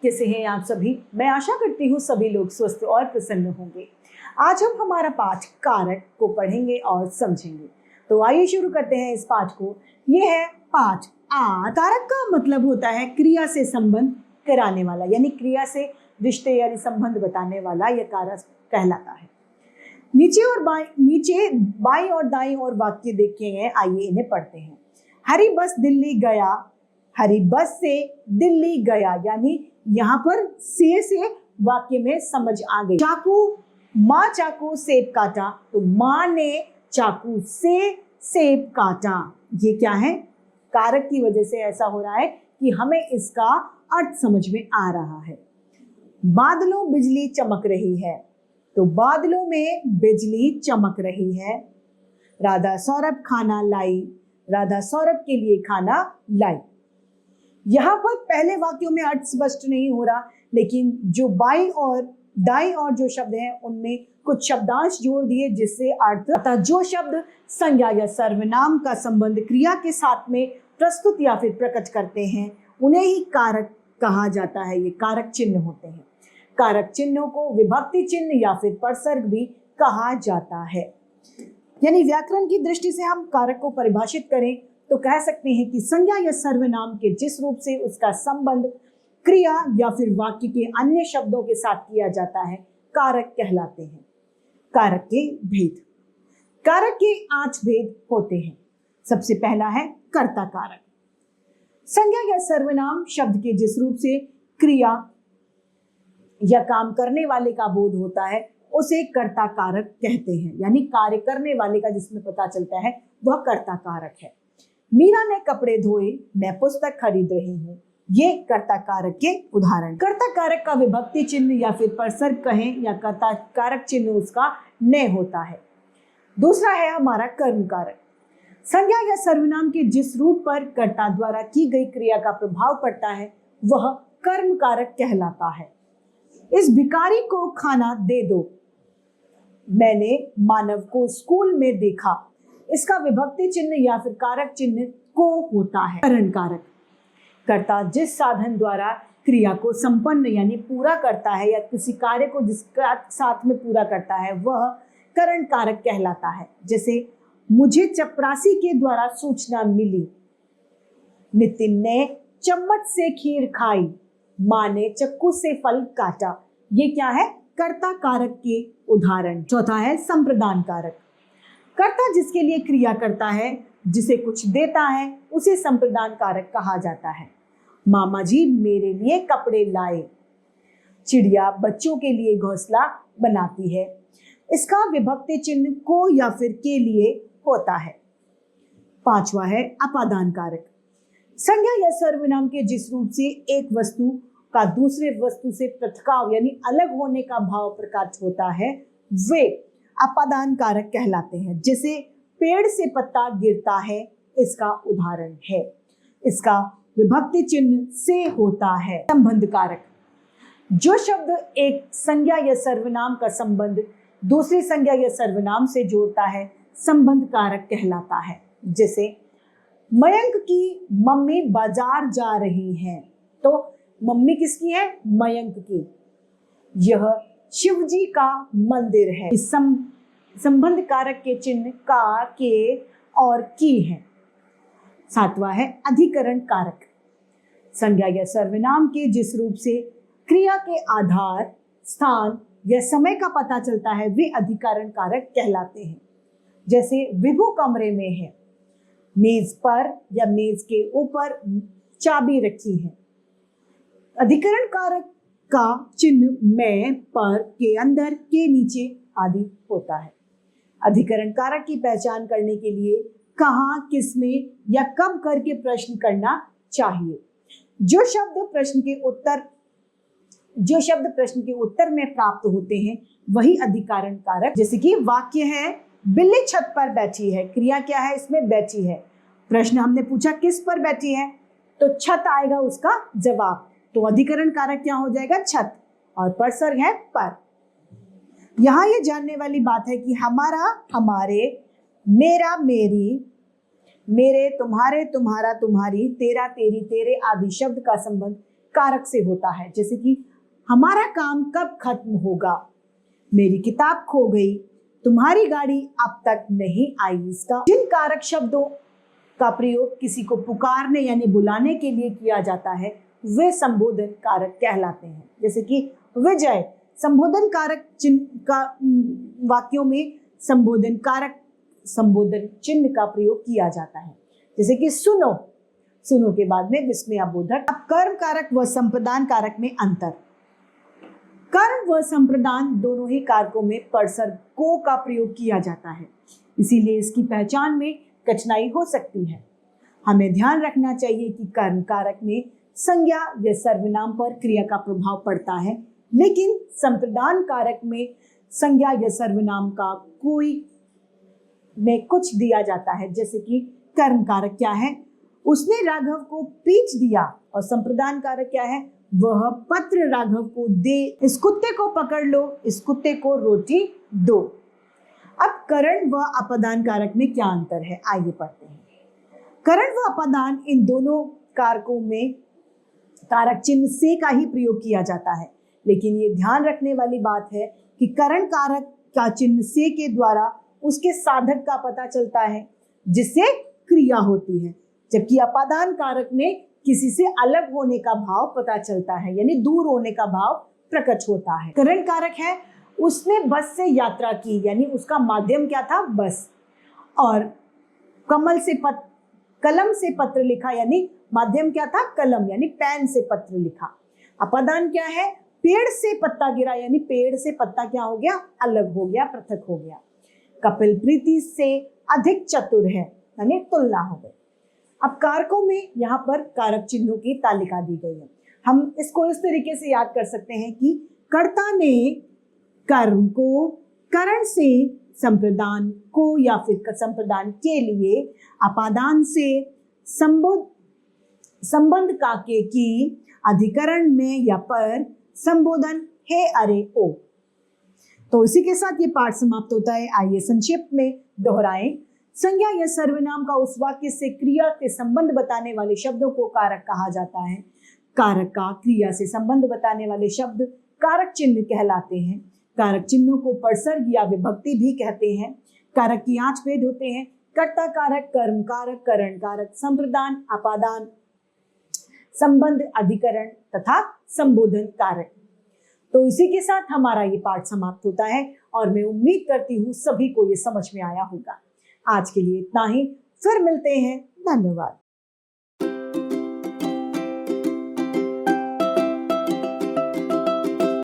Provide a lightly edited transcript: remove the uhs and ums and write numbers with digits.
कैसे हैं आप सभी? मैं आशा करती हूँ सभी लोग स्वस्थ और प्रसन्न होंगे। आज हम हमारा पाठ कारक को पढ़ेंगे और समझेंगे। तो आइए शुरू करते हैं इस पाठ को। ये है पाठ आ। कारक का मतलब होता है क्रिया से संबंध कराने वाला, यानी क्रिया से रिश्ते यानी संबंध बताने वाला यह कारक कहलाता है। नीचे बाई और दाई और वाक्य देखे हैं, आइए इन्हें पढ़ते हैं। हरी बस दिल्ली गया, हरी बस से दिल्ली गया, यानी यहाँ पर से वाक्य में समझ आ गई। माँ चाकू सेब काटा, तो माँ ने चाकू से सेब काटा। ये क्या है? कारक की वजह से ऐसा हो रहा है कि हमें इसका अर्थ समझ में आ रहा है। बादलों बिजली चमक रही है, तो बादलों में बिजली चमक रही है। राधा सौरभ खाना लाई, राधा सौरभ के लिए खाना लाई। यहाँ पर पहले वाक्यों में अर्थ स्पष्ट नहीं हो रहा, लेकिन जो बाई और दाई और जो शब्द हैं उनमें कुछ शब्दांश जोड़ दिए, जिससे अर्थ अतः जो शब्द संज्ञा या सर्वनाम का संबंध क्रिया के साथ में प्रस्तुत या फिर प्रकट करते हैं उन्हें ही कारक कहा जाता है। ये कारक चिन्ह होते हैं। कारक चिन्हों को विभक्ति चिन्ह या फिर परसर्ग भी कहा जाता है। यानी व्याकरण की दृष्टि से हम कारक को परिभाषित करें तो कह सकते हैं कि संज्ञा या सर्वनाम के जिस रूप से उसका संबंध क्रिया या फिर वाक्य के अन्य शब्दों के साथ किया जाता है कारक कहलाते हैं। कारक के भेद। कारक के 8 भेद होते हैं। सबसे पहला है कर्ता कारक। संज्ञा या सर्वनाम शब्द के जिस रूप से क्रिया या काम करने वाले का बोध होता है उसे कर्ता कारक कहते हैं, यानी कार्य करने वाले का जिसमें पता चलता है वह कर्ता कारक है। मीरा ने कपड़े धोए, मैं पुस्तक खरीद रही हूँ, ये कर्ता कारक के उदाहरण। कर्ता कारक का विभक्ति चिन्ह या फिर परसर्ग कहें या कर्ता कारक चिन्ह उसका न होता है। दूसरा है हमारा कर्म कारक। संज्ञा या सर्वनाम के जिस रूप पर कर्ता द्वारा की गई क्रिया का प्रभाव पड़ता है वह कर्म कारक कहलाता है। इस भिखारी को खाना दे दो, मैंने मानव को स्कूल में देखा। इसका विभक्ति चिन्ह या फिर कारक चिन्ह को होता है करण कारक। कर्ता जिस साधन द्वारा क्रिया को संपन्न यानी पूरा करता है या किसी कार्य को जिसका साथ में पूरा करता है वह करण कारक कहलाता है। जैसे मुझे चपरासी के द्वारा सूचना मिली, नितिन ने चम्मच से खीर खाई, माँ ने चक्कू से फल काटा। ये क्या है? कर्ता कारक के उदाहरण। चौथा है संप्रदान कारक। कर्ता जिसके लिए क्रिया करता है, जिसे कुछ देता है, उसे संप्रदान कारक कहा जाता है। मामा जी मेरे लिए कपड़े लाए, चिड़िया बच्चों के लिए घोंसला बनाती है। इसका विभक्ति चिन्ह को या फिर के लिए होता है। पांचवा है अपादान कारक। संज्ञा या सर्वनाम के जिस रूप से एक वस्तु का दूसरे वस्तु से पृथकाव यानी अलग होने का भाव प्रकट होता है वे अपादान कारक कहलाते हैं। जैसे पेड़ से पत्ता गिरता है, इसका उदाहरण है। इसका विभक्ति चिन्ह से होता है। संबंध कारक। जो शब्द एक संज्ञा या सर्वनाम का संबंध दूसरी संज्ञा या सर्वनाम से जोड़ता है संबंध कारक कहलाता है। जैसे मयंक की मम्मी बाजार जा रही हैं, तो मम्मी किसकी है? मयंक की। यह शिवजी का मंदिर है। इस संबंध कारक के चिन्ह का, के और की है। सातवां है अधिकरण कारक। संज्ञा या सर्वनाम के जिस रूप से क्रिया के आधार, स्थान या समय का पता चलता है वे अधिकरण कारक कहलाते हैं। जैसे विभु कमरे में है, मेज पर या मेज के ऊपर चाबी रखी है। अधिकरण कारक का चिन्ह में, पर, के अंदर, के नीचे आदि होता है। अधिकरण कारक की पहचान करने के लिए कहाँ, किसमें या कब करके प्रश्न करना चाहिए। जो शब्द प्रश्न के उत्तर में प्राप्त होते हैं वही अधिकरण कारक। जैसे कि वाक्य है बिल्ली छत पर बैठी है, क्रिया क्या है? इसमें बैठी है। प्रश्न हमने पूछा किस पर बैठी है, तो छत आएगा उसका जवाब, तो अधिकरण कारक क्या हो जाएगा? छत। और परसर्ग है पर। यहाँ ये जानने वाली बात है कि हमारा, हमारे, मेरा, मेरी, मेरे, तुम्हारे, तुम्हारा, तुम्हारी, तेरा, तेरी, तेरे आदि शब्द का संबंध कारक से होता है, जैसे कि हमारा काम कब खत्म होगा, मेरी किताब खो गई, तुम्हारी गाड़ी अब तक नहीं आई। इसका जिन कारक शब्दों का प्रयोग किसी को पुकारने यानी बुलाने के लिए किया जाता है वे संबोधन कारक कहलाते हैं। जैसे कि विजय, संबोधन कारक चिन्ह का वाक्यों में संबोधन कारक संबोधन चिन्ह का प्रयोग किया जाता है। जैसे कि सुनो, सुनो के बाद में विस्मयाबोधक। अब कर्म कारक व संप्रदान कारक में अंतर। कर्म व संप्रदान दोनों ही कारकों में परसर को का प्रयोग किया जाता है, इसीलिए इसकी पहचान में कठिनाई हो सकती है। हमें ध्यान रखना चाहिए कि कर्म कारक में संज्ञा या सर्वनाम पर क्रिया का प्रभाव पड़ता है, लेकिन संप्रदान कारक में संज्ञा या सर्वनाम का कोई में कुछ दिया जाता है। जैसे कि कर्म कारक क्या है, उसने राघव को पीच दिया, और संप्रदान कारक क्या है, वह पत्र राघव को दे, इस कुत्ते को पकड़ लो, इस कुत्ते को रोटी दो। अब करण व अपादान कारक में क्या अंतर है, आइए पढ़ते हैं। करण व अपादान इन दोनों कारकों में कारक चिन्ह से का ही प्रयोग किया जाता है, लेकिन ये ध्यान रखने वाली बात है कि करण कारक का चिन्ह से के द्वारा उसके साधक का पता चलता है जिससे क्रिया होती है, जबकि अपादान कारक में किसी से अलग होने का भाव पता चलता है, यानी दूर होने का भाव प्रकट होता है। करण कारक है, उसने बस से यात्रा की, यानी उसका माध्यम क्या था, बस, और कलम से पत्र लिखा, यानी माध्यम क्या था, कलम, यानी पेन से पत्र लिखा। अपादान क्या है, पेड़ से पत्ता गिरा, यानी पेड़ से पत्ता क्या हो गया, अलग हो गया, पृथक हो गया। कपिल प्रीति से अधिक चतुर है, यानी तुलना हो गई। अब कारकों में यहाँ पर कारक चिन्हों की तालिका दी गई है। हम इसको इस तरीके से याद कर सकते हैं कि कर्ता ने कर्म को करण से संप्रदान को या फिर संप्रदान के लिए अपादान से संबंध काके की अधिकरण में या पर संबोधन है अरे ओ। तो इसी के साथ ये पाठ समाप्त होता है। आइए संक्षिप्त में दोहराएं। संज्ञा या सर्वनाम का उस वाक्य से क्रिया के संबंध बताने वाले शब्दों को कारक कहा जाता है। कारक का क्रिया से संबंध बताने वाले शब्द कारक चिन्ह कहलाते हैं। कारक चिन्हों को परसर्ग या विभक्ति भी कहते हैं। कारक की 8 भेद होते हैं: कर्ता कारक, कर्म कारक, करण कारक, संप्रदान, अपादान, संबंध, अधिकरण तथा संबोधन कारक। तो इसी के साथ हमारा ये पाठ समाप्त होता है और मैं उम्मीद करती हूँ सभी को ये समझ में आया होगा। आज के लिए इतना ही, फिर मिलते हैं। धन्यवाद।